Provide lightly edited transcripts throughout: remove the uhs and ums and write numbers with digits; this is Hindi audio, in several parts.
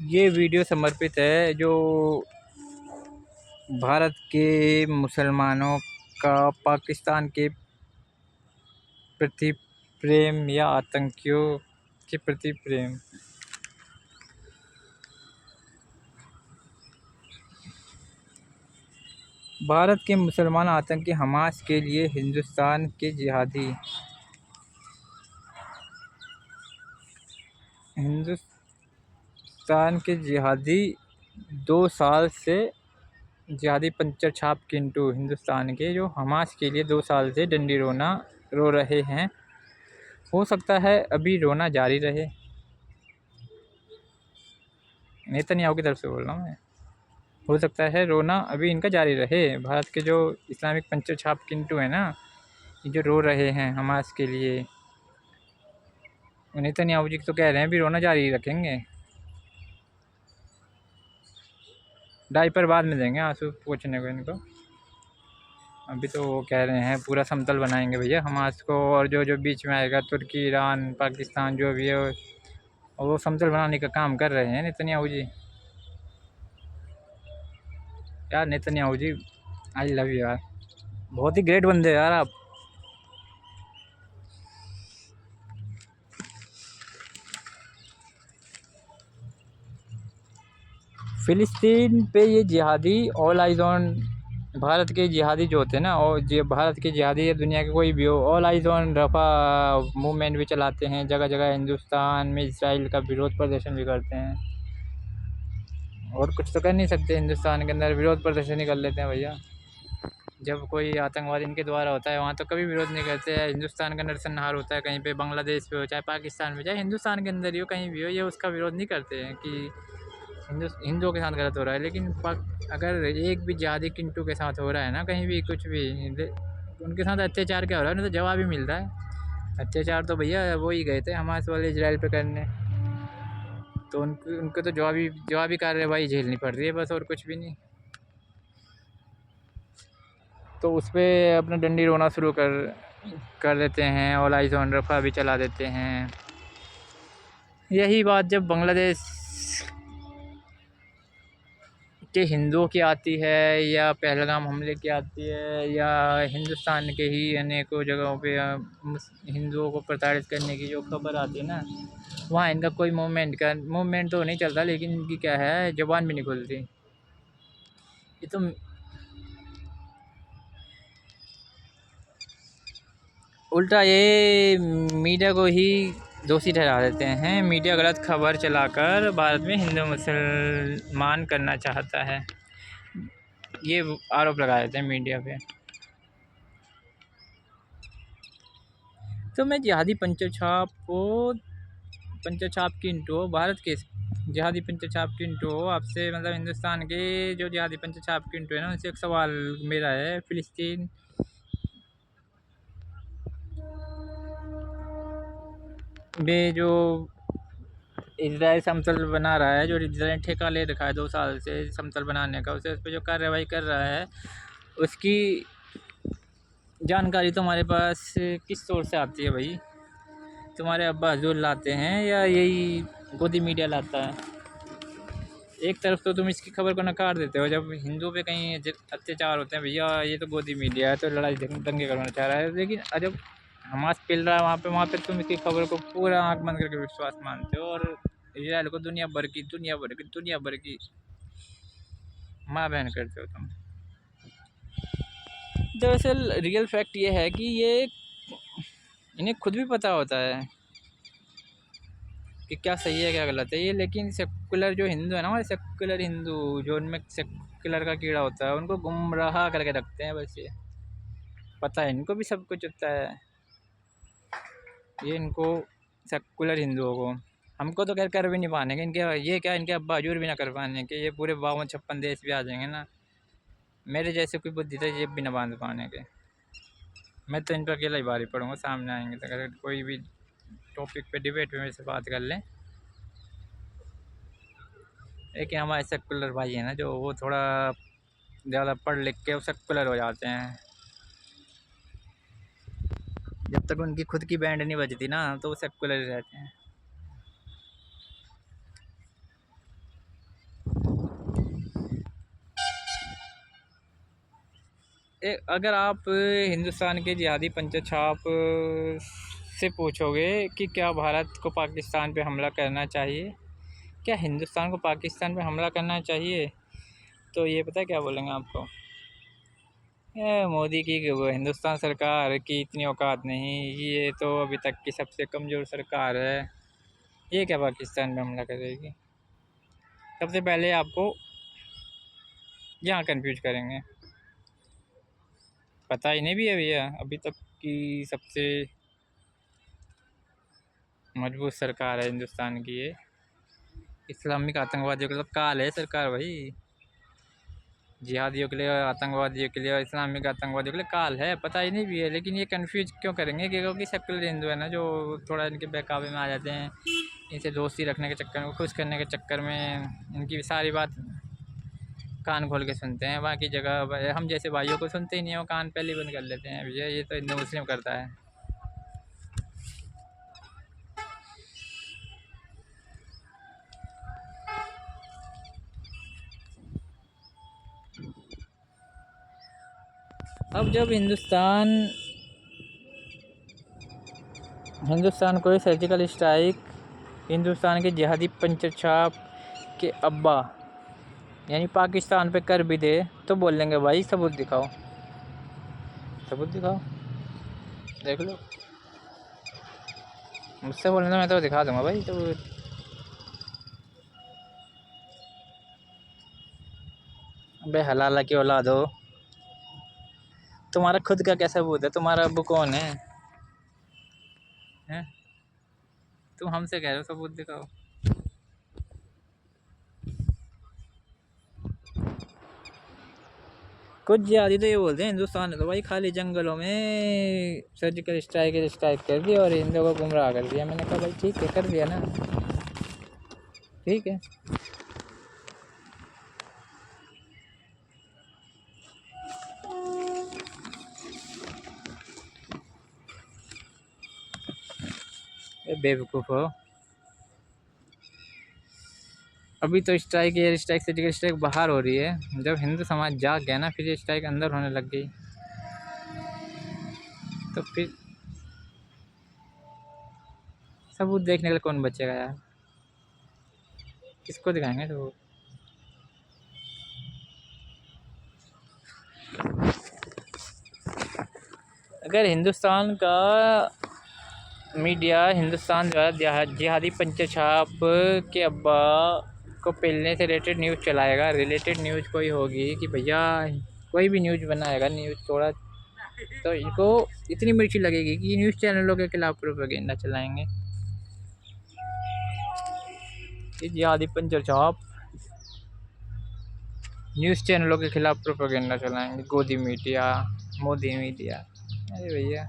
ये वीडियो समर्पित है जो भारत के मुसलमानों का पाकिस्तान के प्रति प्रेम या आतंकियों के प्रति प्रेम। भारत के मुसलमान आतंकी हमास के लिए हिंदुस्तान के जिहादी 2 साल से जिहादी पंचर छाप किंटू हिंदुस्तान के जो हमास के लिए 2 साल से डंडी रो रहे हैं। हो सकता है अभी रोना जारी रहे। नेतन्याहू की तरफ से बोल रहा हूँ मैं। हो सकता है रोना अभी इनका जारी रहे। भारत के जो इस्लामिक पंचर छाप किंटू है ना, ये जो रो रहे हैं हमास के लिए, नेतन्याहू जी तो कह रहे हैं अभी रोना जारी रखेंगे। डायपर बाद में देंगे आंसू पोंछने को इनको। अभी तो वो कह रहे हैं पूरा समतल बनाएंगे भैया हमास को, और जो बीच में आएगा तुर्की, ईरान, पाकिस्तान जो भी है वो समतल बनाने का काम कर रहे हैं नेतन्याहू जी। यार Netanyahu ji I love you यार, बहुत ही ग्रेट बंदे यार आप। फ़िलिस्तीन पे ये जिहादी ऑल आइज़ ऑन भारत के जिहादी जो होते हैं ना, और भारत के जिहादी या दुनिया के कोई भी हो, ऑल आइज़ ऑन रफ़ा मूवमेंट भी चलाते हैं। जगह जगह हिंदुस्तान में इसराइल का विरोध प्रदर्शन भी करते हैं। और कुछ तो कर नहीं सकते, हिंदुस्तान के अंदर विरोध प्रदर्शन ही कर लेते हैं भैया। जब कोई आतंकवाद इनके द्वारा होता है वहाँ तो कभी विरोध नहीं करते हैं। हिंदुस्तान का नरसंहार होता है कहीं पे, बांग्लादेश पे हो, चाहे पाकिस्तान में, चाहे हिंदुस्तान के अंदर ही हो, कहीं भी हो, ये उसका विरोध नहीं करते हैं कि हिंदुओं के साथ गलत हो रहा है। लेकिन अगर एक भी जिहादी किंटू के साथ हो रहा है ना, कहीं भी कुछ भी, उनके साथ अत्याचार क्या हो रहा है, उन्हें तो जवाब ही मिल रहा है। अत्याचार तो भैया वो ही गए थे हमास वाले इजराइल पे करने, तो उनको तो जवाबी कार्रवाई झेलनी पड़ रही है बस, और कुछ भी नहीं। तो उस पर अपना डंडी रोना शुरू कर देते हैं, ऑल आइज़ ऑन रफ़ा भी चला देते हैं। यही बात जब बांग्लादेश के हिंदुओं की आती है, या पहलगाम हमले की आती है, या हिंदुस्तान के ही अनेकों जगहों पे हिंदुओं को प्रताड़ित करने की जो खबर आती है ना, वहाँ इनका कोई मूवमेंट तो नहीं चलता, लेकिन इनकी क्या है, ज़ुबान भी नहीं खुलती। ये तो उल्टा ये मीडिया को ही दोषी ठहरा देते हैं। मीडिया गलत खबर चलाकर भारत में हिंदू मुसलमान करना चाहता है, ये आरोप लगा देते हैं मीडिया पे। तो मैं जिहादी पंचर छाप किंटू भारत के जिहादी पंचर छाप किंटू आपसे, मतलब हिंदुस्तान के जो जिहादी पंचर छाप किंटू है ना, उनसे एक सवाल मेरा है। फ़िलिस्तीन में जो इजराइल समतल बना रहा है, जो इजराइल ठेका ले रखा है 2 साल से समतल बनाने का, उस पर जो कार्रवाई कर रहा है, उसकी जानकारी तुम्हारे पास किस सोर्स से आती है भाई? तुम्हारे अब्बा हजूर लाते हैं या यही गोदी मीडिया लाता है? एक तरफ तो तुम इसकी खबर को नकार देते हो, जब हिंदू पे कहीं अत्याचार होते हैं भैया ये तो गोदी मीडिया है, तो लड़ाई दंगे करना चाह रहा है। लेकिन जब हमास पिल रहा है वहाँ पे तुम इसकी खबर को पूरा आँख बंद करके विश्वास मानते हो, और इसराइल को दुनिया भर की माँ बहन करते हो तुम। दरअसल रियल फैक्ट ये है कि ये इन्हें खुद भी पता होता है कि क्या सही है क्या गलत है ये, लेकिन सेकुलर जो हिंदू है ना, हमारे सेकुलर हिंदू, जो उनमें सेकुलर का कीड़ा होता है, उनको गुमराह करके रखते हैं बस। ये पता है इनको भी सब कुछ होता है, ये इनको सेकुलर हिंदुओं को, हमको तो कर भी नहीं पाने के, इनके ये क्या, इनके अब्बा हजूर भी ना कर पाने के, ये पूरे 52-56 देश भी आ जाएंगे ना, मेरे जैसे कोई बुद्धि तो ये भी ना बांध पाने के। मैं तो इन पर अकेला ही भारी पड़ूंगा, सामने आएंगे तो अगर कोई भी टॉपिक पे डिबेट में मेरे से बात कर लें। लेकिन हमारे सेकुलर भाई है ना, जो वो थोड़ा ज़्यादा पढ़ लिख के वो सेकुलर हो जाते हैं। जब तक उनकी खुद की बैंड नहीं बजती ना, तो वो सेकुलर ही रहते हैं। अगर आप हिंदुस्तान के जिहादी पंचर छाप से पूछोगे कि क्या भारत को पाकिस्तान पे हमला करना चाहिए, क्या हिंदुस्तान को पाकिस्तान पे हमला करना चाहिए, तो ये पता है क्या बोलेंगे आपको? मोदी की वो हिंदुस्तान सरकार की इतनी औकात नहीं, ये तो अभी तक की सबसे कमज़ोर सरकार है, ये क्या पाकिस्तान में हमला करेगी। सबसे पहले आपको यहाँ कंफ्यूज करेंगे। पता ही नहीं भी है भैया, अभी तक की सबसे मजबूत सरकार है हिंदुस्तान की ये। इस्लामिक आतंकवादियों के लिए काल है सरकार भाई, जिहादियों के लिए, आतंकवादियों के लिए और इस्लामिक आतंकवादियों के लिए काल है। पता ही नहीं भी है, लेकिन ये कंफ्यूज क्यों करेंगे क्योंकि सेकुलर हिंदू है ना, जो थोड़ा इनके बहकावे में आ जाते हैं, इनसे दोस्ती रखने के चक्कर में, खुश करने के चक्कर में इनकी सारी बात कान खोल के सुनते हैं। बाकी जगह हम जैसे भाइयों को सुनते ही नहीं हो, कान पहले बंद कर लेते हैं भैया, ये तो हिंदू मुस्लिम करता है। अब जब हिंदुस्तान को सर्जिकल स्ट्राइक हिंदुस्तान के जिहादी पंचर छाप के अब्बा यानी पाकिस्तान पे कर भी दे, तो बोल लेंगे भाई सबूत दिखाओ, सबूत दिखाओ, देख लो। मुझसे बोलने तो मैं तो दिखा दूंगा भाई सबूत। अबे हलाला की औलाद हो, तुम्हारा खुद का क्या सबूत है? तुम्हारा अब्बू कौन है, हैं? तुम हमसे कह रहे हो सबूत दिखाओ। कुछ जिहादी तो ये बोलते हैं हिंदुस्तान ने तो भाई खाली जंगलों में सर्जिकल स्ट्राइक कर दी और हिंदुओं को गुमराह कर दिया। मैंने कहा भाई ठीक है, कर दिया ना, ठीक है। बेवकूफ़ हो, अभी तो strike, air strike, surgical strike बाहर हो रही है। जब हिंदू समाज जाग गया ना, फिर ये स्ट्राइक अंदर होने लग गई, तो फिर सबूत देखने के लिए कौन बचेगा यार? किसको दिखाएंगे सबूत? अगर हिंदुस्तान का मीडिया हिंदुस्तान द्वारा जिहादी पंचर छाप के अब्बा को पेलने से रिलेटेड न्यूज़ चलाएगा, रिलेटेड न्यूज़ कोई होगी कि भैया कोई भी न्यूज़ बनाएगा, न्यूज़ थोड़ा, तो इनको इतनी मिर्ची लगेगी कि न्यूज़ चैनलों के खिलाफ प्रोपेगेंडा चलाएंगे। जिहादी पंचर छाप न्यूज़ चैनलों के खिलाफ प्रोपेगेंडा चलाएंगे, गोदी मीडिया, मोदी मीडिया। अरे भैया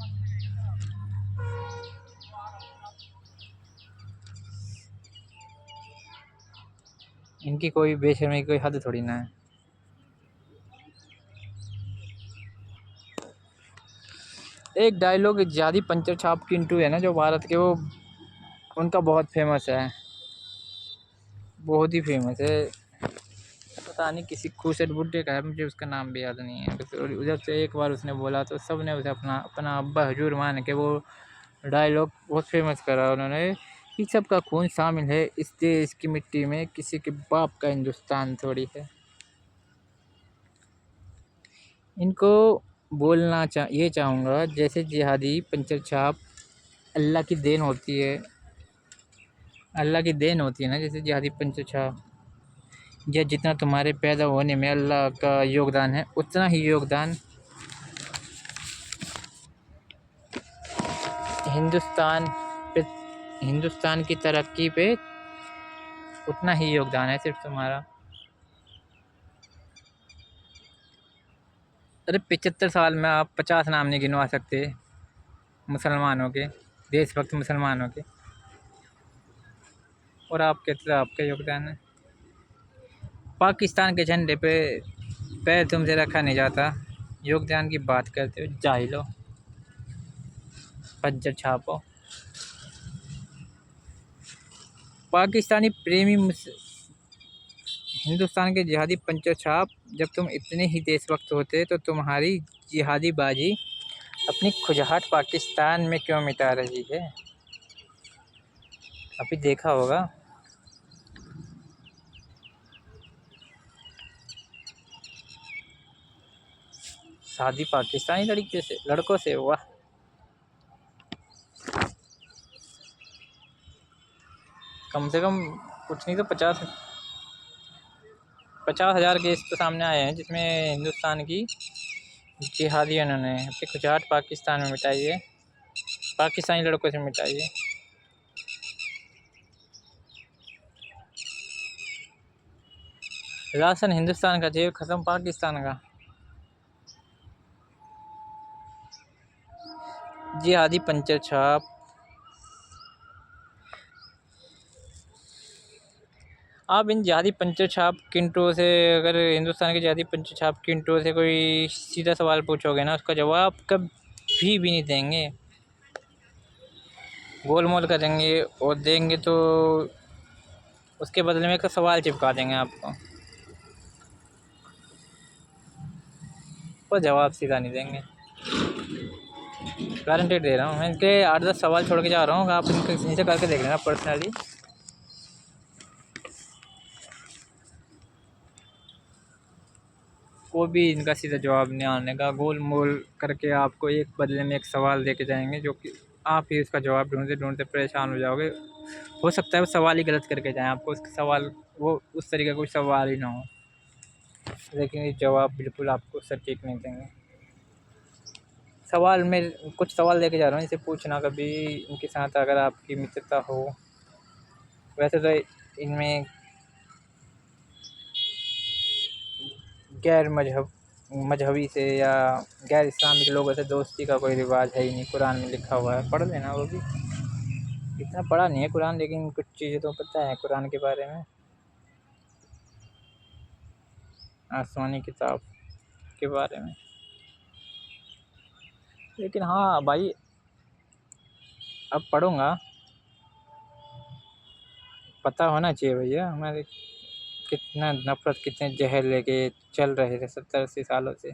इनकी कोई बेशर्मी की कोई हद थोड़ी ना है। एक डायलॉग जिहादी पंचर छाप किंटू है ना, जो भारत के, वो उनका बहुत फेमस है, बहुत ही फेमस है। पता नहीं किसी खूसट बुड्ढे का है, मुझे उसका नाम भी याद नहीं है। जब से एक बार उसने बोला तो सब ने उसे अपना अपना अब्बा हजूर मान के वो डायलॉग बहुत फेमस करा उन्होंने कि सबका खून शामिल है इस देश की मिट्टी में, किसी के बाप का हिंदुस्तान थोड़ी है। इनको बोलना ये चाहूँगा, जैसे जिहादी पंचर छाप अल्लाह की देन होती है, अल्लाह की देन होती है ना, जैसे जिहादी पंचर छाप, या जितना तुम्हारे पैदा होने में अल्लाह का योगदान है, उतना ही योगदान हिंदुस्तान पे, हिंदुस्तान की तरक्की पे उतना ही योगदान है सिर्फ तुम्हारा। अरे 75 साल में आप 50 नाम नहीं गिनवा सकते मुसलमानों के, देशभक्त मुसलमानों के, और आपके तो आपका योगदान है। पाकिस्तान के झंडे पे पैर तुमसे रखा नहीं जाता, योगदान की बात करते हो जाहिलो, पंचर छापो। पाकिस्तानी प्रेमी हिंदुस्तान के जिहादी पंचर छाप, जब तुम इतने ही देशभक्त होते तो तुम्हारी जिहादी बाजी अपनी खुजहाट पाकिस्तान में क्यों मिटा रही है? अभी देखा होगा। शादी पाकिस्तानी लड़कों से, वाह। कम से कम कुछ नहीं तो 50,000 केस तो सामने आए हैं जिसमें हिंदुस्तान की जिहादियों ने अपनी खुजहाट पाकिस्तान में मिटाई है, पाकिस्तानी लड़कों से मिटाई है। राशन हिंदुस्तान का, जेब खत्म पाकिस्तान का। जिहादी पंचर छाप। आप इन जिहादी पंचर छाप किंटो से, अगर हिंदुस्तान के जिहादी पंचर छाप किंटो से कोई सीधा सवाल पूछोगे ना, उसका जवाब कभी भी नहीं देंगे। गोलमोल करेंगे और देंगे तो उसके बदले में एक सवाल चिपका देंगे आपको, पर जवाब सीधा नहीं देंगे। गारंटी दे रहा हूँ मैं। इनके 8-10 सवाल छोड़ के जा रहा हूँ, आप इनसे करके देख लेना पर्सनली। कोई भी इनका सीधा जवाब नहीं आने का, गोल मोल करके आपको एक बदले में एक सवाल दे के जाएंगे, जो कि आप ही उसका जवाब ढूंढते ढूंढते परेशान हो जाओगे। हो सकता है वो सवाल ही गलत करके जाएं, आपको उसका सवाल वो उस तरीके का कोई सवाल ही ना हो, लेकिन ये जवाब बिल्कुल आपको सटीक नहीं देंगे। सवाल में कुछ सवाल लेके जा रहा हूँ, इसे पूछना कभी इनके साथ अगर आपकी मित्रता हो। वैसे तो इनमें गैर मजहबी से या गैर इस्लामिक लोगों से दोस्ती का कोई रिवाज है ही नहीं, कुरान में लिखा हुआ है, पढ़ लेना। वो भी इतना पढ़ा नहीं है कुरान, लेकिन कुछ चीज़ें तो पता है कुरान के बारे में, आसमानी किताब के बारे में। लेकिन हाँ भाई, अब पढ़ूंगा, पता होना चाहिए भैया हमारे कितना नफरत, कितने जहर लेके चल रहे थे 70-80 सालों से।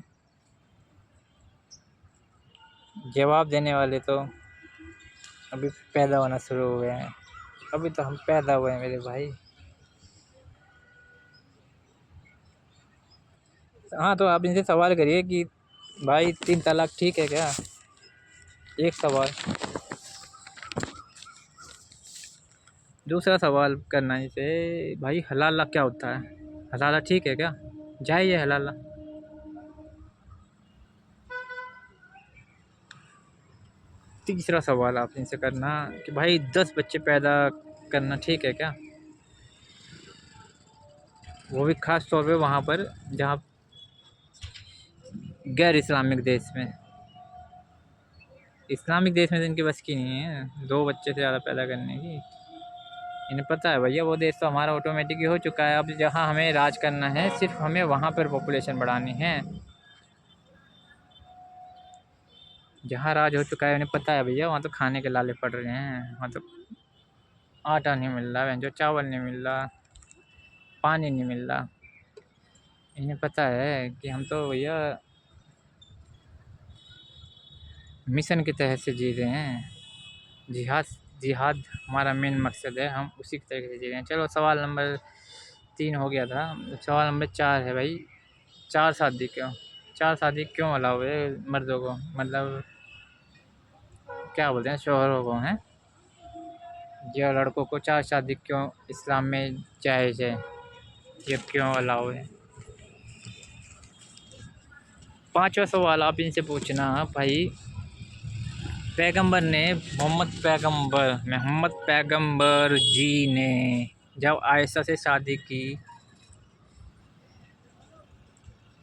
जवाब देने वाले तो अभी पैदा होना शुरू हुए हैं, अभी तो हम पैदा हुए हैं मेरे भाई। हाँ, तो आप इनसे सवाल करिए कि भाई 3 तलाक ठीक है क्या? एक सवाल। दूसरा सवाल करना इसे, भाई हलाला क्या होता है? हलाला ठीक है क्या? जाए ये हलाला? तीसरा सवाल आप इनसे करना कि भाई 10 बच्चे पैदा करना ठीक है क्या? वो भी ख़ास तौर पे वहाँ पर जहाँ गैर इस्लामिक देश में। इस्लामिक देश में तो इनकी बस की नहीं है 2 बच्चे से ज़्यादा पैदा करने की। इन्हें पता है भैया वो देश तो हमारा ऑटोमेटिक ही हो चुका है, अब जहाँ हमें राज करना है सिर्फ हमें वहाँ पर पॉपुलेशन बढ़ानी है। जहाँ राज हो चुका है उन्हें पता है भैया वहाँ तो खाने के लाले पड़ रहे हैं, वहाँ तो आटा नहीं मिल रहा है, जो चावल नहीं मिल रहा, पानी नहीं मिल रहा। इन्हें पता है कि हम तो भैया मिशन के तहत से जी रहे हैं, जिहाद जिहाद हमारा मेन मकसद है, हम उसी के तरीके से जी रहे हैं। चलो सवाल नंबर 3 हो गया था, सवाल नंबर 4 है भाई, 4 शादी क्यों अलाउ है मर्दों को, मतलब क्या बोलते हैं शौहरों को हैं, या लड़कों को 4 शादी क्यों इस्लाम में जायज़ है, ये क्यों अलाउ है? 5वां सवाल आप इनसे पूछना भाई, मोहम्मद पैगंबर जी ने जब आयशा से शादी की,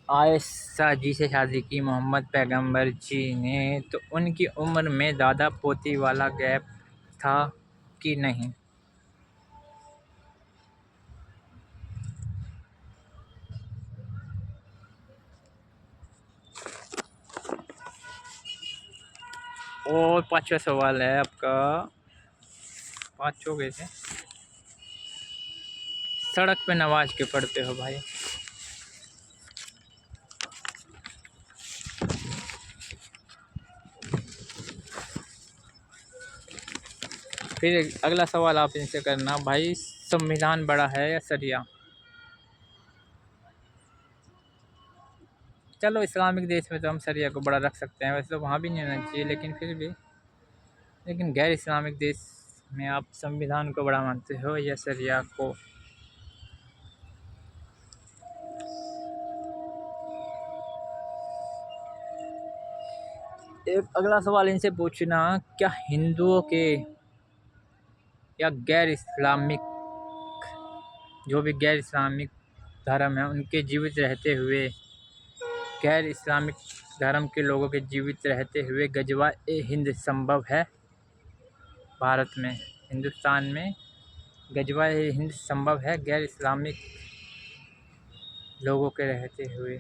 आयशा जी से शादी की मोहम्मद पैगंबर जी ने, तो उनकी उम्र में दादा पोती वाला गैप था कि नहीं? और 5वां सवाल है आपका, 5 हो गए थे। सड़क पे नमाज क्यों पढ़ते हो भाई? फिर अगला सवाल आप इनसे करना भाई, संविधान बड़ा है या शरिया? चलो इस्लामिक देश में तो हम शरिया को बड़ा रख सकते हैं, वैसे तो वहाँ भी नहीं होना चाहिए, लेकिन फिर भी, लेकिन गैर इस्लामिक देश में आप संविधान को बड़ा मानते हो या शरिया को? एक अगला सवाल इनसे पूछना, क्या हिंदुओं के या गैर इस्लामिक, जो भी गैर इस्लामिक धर्म है उनके जीवित रहते हुए, गैर इस्लामिक धर्म के लोगों के जीवित रहते हुए गजवा ए हिंद संभव है? भारत में, हिंदुस्तान में गजवा ए हिंद संभव है गैर इस्लामिक लोगों के रहते हुए?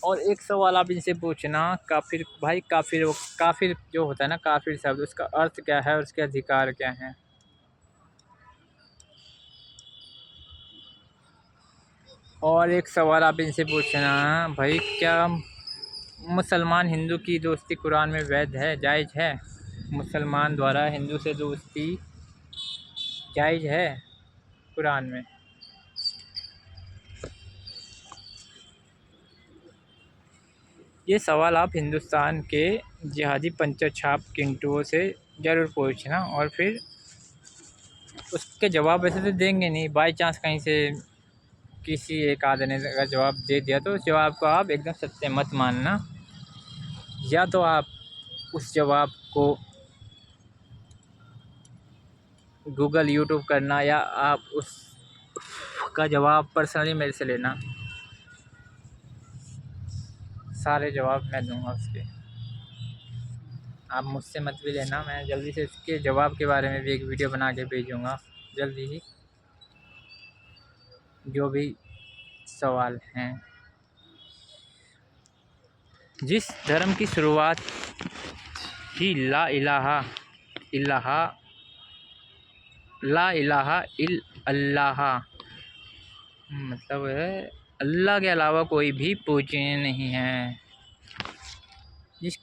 और एक सवाल आप इनसे पूछना, काफिर भाई, काफिर जो होता है ना, काफिर शब्द, उसका अर्थ क्या है और उसके अधिकार क्या हैं? और एक सवाल आप इनसे पूछना भाई, क्या मुसलमान हिंदू की दोस्ती कुरान में वैध है, जायज़ है? मुसलमान द्वारा हिंदू से दोस्ती जायज़ है कुरान में? ये सवाल आप हिंदुस्तान के जिहादी पंचर छाप किंटुओं से ज़रूर पूछना, और फिर उसके जवाब वैसे तो देंगे नहीं, बाई चांस कहीं से किसी एक आदमी ने अगर जवाब दे दिया तो उस जवाब को आप एकदम सत्य मत मानना, या तो आप उस जवाब को गूगल यूट्यूब करना, या आप उसका जवाब पर्सनली मेरे से लेना, सारे जवाब मैं दूंगा उसके। आप मुझसे मत भी लेना, मैं जल्दी से इसके जवाब के बारे में भी एक वीडियो बना के भेजूँगा जल्दी ही, जो भी सवाल हैं। जिस धर्म की शुरुआत ही ला इलाहा इल अल्लाह, मतलब है अल्लाह के अलावा कोई भी पूजनीय नहीं है, जिस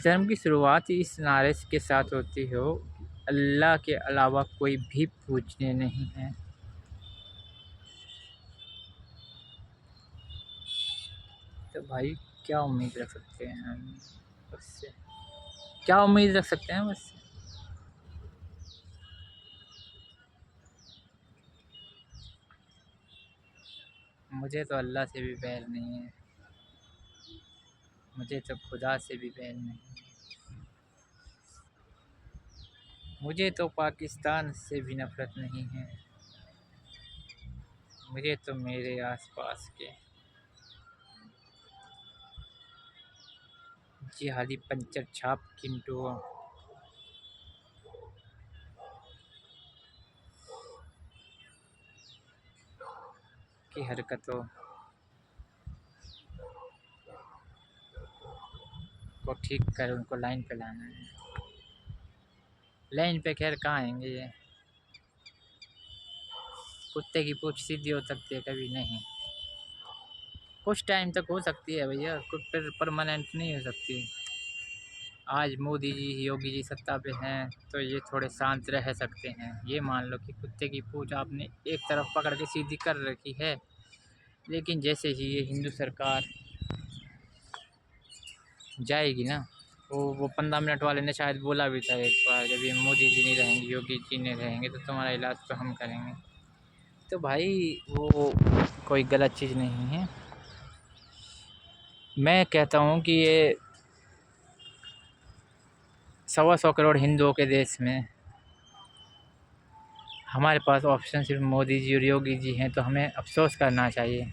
धर्म की शुरुआत ही इस नारे के साथ होती हो, अल्लाह के अलावा कोई भी पूजनीय नहीं है, तो भाई क्या उम्मीद रख सकते हैं हम उससे? क्या उम्मीद रख सकते हैं उससे? मुझे तो अल्लाह से भी बैर नहीं है, मुझे तो खुदा से भी बैर नहीं है, मुझे तो पाकिस्तान से भी नफ़रत नहीं है, मुझे तो मेरे आसपास के जिहादी पंचर छाप किंटुओं की हरकतों को ठीक कर उनको लाइन पे लाना है। लाइन पे खैर कहाँ आएंगे ये, कुत्ते की पूँछ सीधी हो सकती है कभी नहीं, कुछ टाइम तक हो सकती है भैया, कुछ परमानेंट नहीं हो सकती। आज मोदी जी योगी जी सत्ता पे हैं तो ये थोड़े शांत रह सकते हैं, ये मान लो कि कुत्ते की पूँछ आपने एक तरफ पकड़ के सीधी कर रखी है, लेकिन जैसे ही ये हिंदू सरकार जाएगी ना, वो 15 मिनट वाले ने शायद बोला भी था एक बार, जब ये मोदी जी नहीं रहेंगे, योगी जी नहीं रहेंगे, तो तुम्हारा इलाज तो हम करेंगे। तो भाई वो कोई गलत चीज़ नहीं है। मैं कहता हूँ कि ये 125 करोड़ हिंदुओं के देश में हमारे पास ऑप्शन सिर्फ मोदी जी और योगी जी हैं, तो हमें अफसोस करना चाहिए।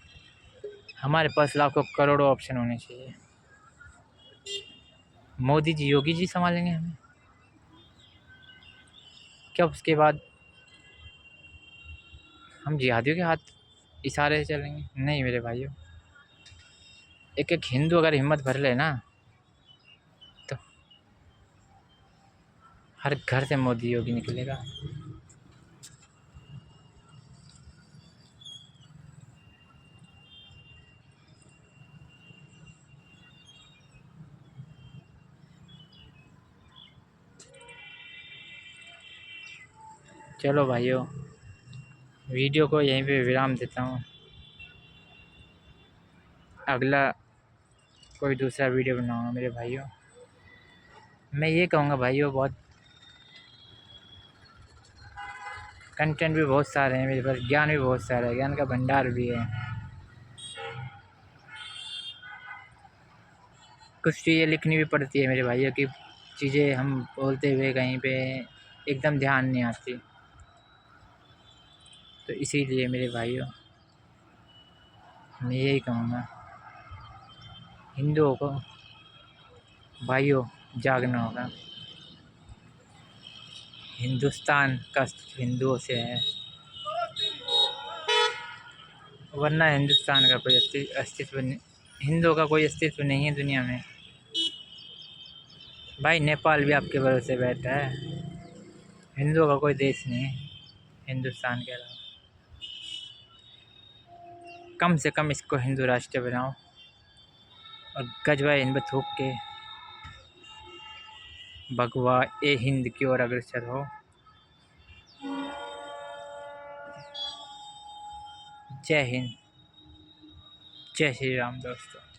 हमारे पास लाखों करोड़ों ऑप्शन होने चाहिए। मोदी जी योगी जी संभालेंगे हमें क्या? उसके बाद हम जिहादियों के हाथ इशारे से चलेंगे? नहीं मेरे भाइयों, एक एक हिंदू अगर हिम्मत भर ले ना, तो हर घर से मोदी योगी निकलेगा। चलो भाइयों, वीडियो को यहीं पे विराम देता हूँ। अगला कोई दूसरा वीडियो बनाऊँगा मेरे भाइयों। मैं ये कहूँगा भाइयों, बहुत कंटेंट भी बहुत सारे हैं मेरे पास, ज्ञान भी बहुत सारा है, ज्ञान का भंडार भी है। कुछ चीज़ें लिखनी भी पड़ती है मेरे भाइयों की, चीज़ें हम बोलते हुए कहीं पे एकदम ध्यान नहीं आती, तो इसीलिए मेरे भाइयों मैं यही कहूँगा, हिंदुओं को भाइयों जागना होगा। हिंदुस्तान का अस्तित्व हिंदुओं से है, वरना हिंदुस्तान का कोई अस्तित्व नहीं, हिंदुओं का कोई अस्तित्व नहीं है दुनिया में। भाई नेपाल भी आपके भरोसे बैठा है, हिंदुओं का कोई देश नहीं है हिंदुस्तान के अलावा। कम से कम इसको हिंदू राष्ट्र बनाओ और गजवा हिंद थूक के भगवा ए हिंद की ओर अग्रसर हो। जय हिंद, जय श्री राम दोस्तों।